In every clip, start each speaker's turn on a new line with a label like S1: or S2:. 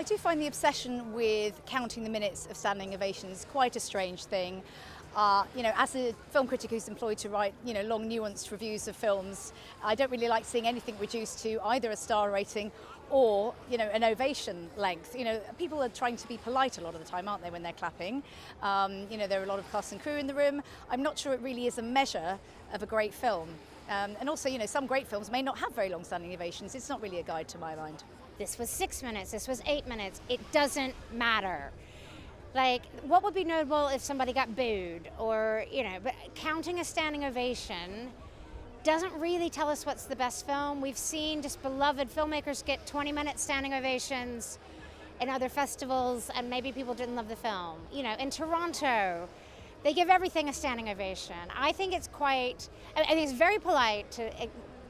S1: do find the obsession with counting the minutes of standing ovations quite a strange thing. As a film critic who's employed to write, long, nuanced reviews of films, I don't really like seeing anything reduced to either a star rating or, an ovation length. People are trying to be polite a lot of the time, aren't they, when they're clapping? There are a lot of cast and crew in the room. I'm not sure it really is a measure of a great film. And also, some great films may not have very long standing ovations. It's not really a guide to my mind.
S2: This was 6 minutes, this was 8 minutes. It doesn't matter. Like, what would be notable if somebody got booed or, but counting a standing ovation doesn't really tell us what's the best film. We've seen just beloved filmmakers get 20-minute standing ovations in other festivals, and maybe people didn't love the film. In Toronto, they give everything a standing ovation. I think it's very polite to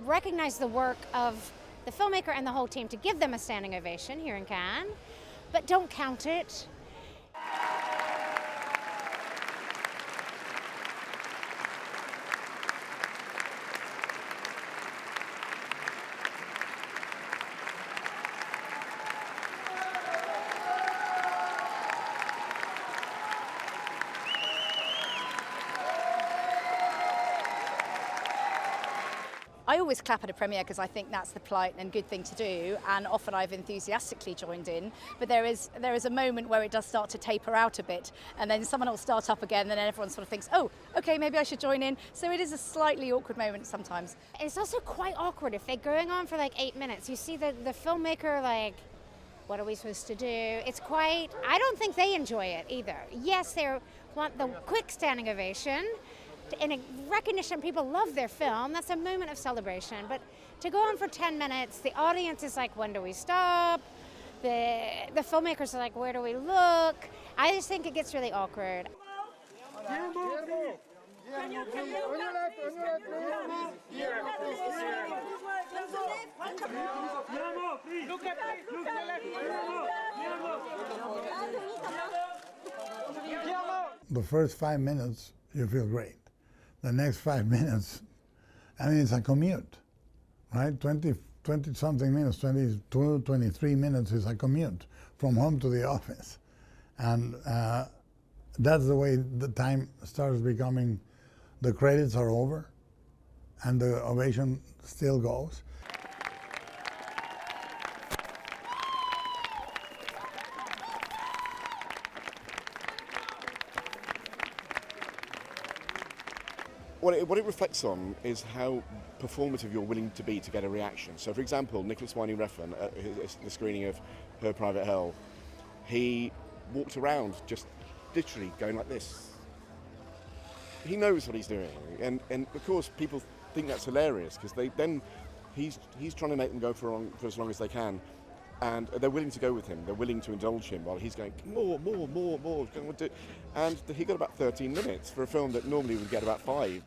S2: recognize the work of the filmmaker and the whole team to give them a standing ovation here in Cannes, but don't count it.
S1: I always clap at a premiere because I think that's the polite and good thing to do, and often I've enthusiastically joined in, but there is a moment where it does start to taper out a bit, and then someone will start up again, and then everyone sort of thinks, oh, okay, maybe I should join in. So it is a slightly awkward moment sometimes.
S2: It's also quite awkward if they're going on for 8 minutes. You see the filmmaker what are we supposed to do? I don't think they enjoy it either. Yes, they want the quick standing ovation, in a recognition people love their film. That's a moment of celebration. But to go on for 10 minutes, the audience is like, when do we stop? The filmmakers are like, where do we look? I just think it gets really awkward.
S3: The first 5 minutes, you feel great. The next 5 minutes, it's a commute, right? 20-something minutes, 22, 23 minutes is a commute from home to the office. And that's the way the time starts becoming, the credits are over and the ovation still goes.
S4: What it reflects on is how performative you're willing to be to get a reaction. So, for example, Nicholas Winding Refn at the screening of Her Private Hell, he walked around just literally going like this. He knows what he's doing, and of course people think that's hilarious because he's trying to make them go for as long as they can, and they're willing to go with him. They're willing to indulge him while he's going more. And he got about 13 minutes for a film that normally would get about 5.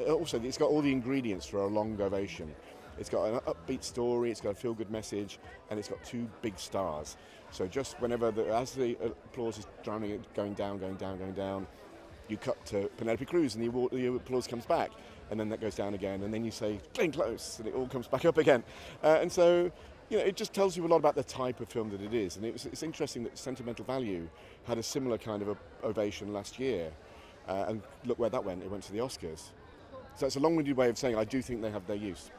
S4: Also, it's got all the ingredients for a long ovation. It's got an upbeat story, it's got a feel-good message, and it's got 2 big stars. So just as the applause is going down, you cut to Penelope Cruz and the applause comes back, and then that goes down again, and then you say, "Clean close," and it all comes back up again. And so, it just tells you a lot about the type of film that it is. And it's interesting that Sentimental Value had a similar kind of ovation last year, and look where that went. It went to the Oscars. So it's a long-winded way of saying I do think they have their use.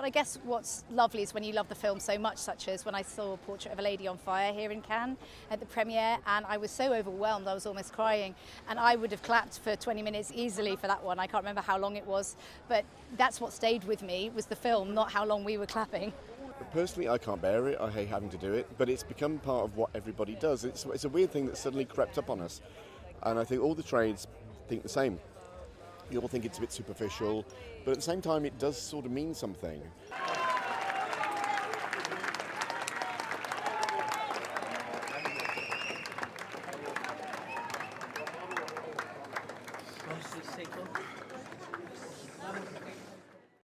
S1: But I guess what's lovely is when you love the film so much, such as when I saw Portrait of a Lady on Fire here in Cannes at the premiere, and I was so overwhelmed I was almost crying, and I would have clapped for 20 minutes easily for that one. I can't remember how long it was, but that's what stayed with me, was the film, not how long we were clapping.
S4: Personally, I can't bear it. I hate having to do it, but it's become part of what everybody does. It's a weird thing that suddenly crept up on us, and I think all the trades think the same. You all think it's a bit superficial, but at the same time it does sort of mean something.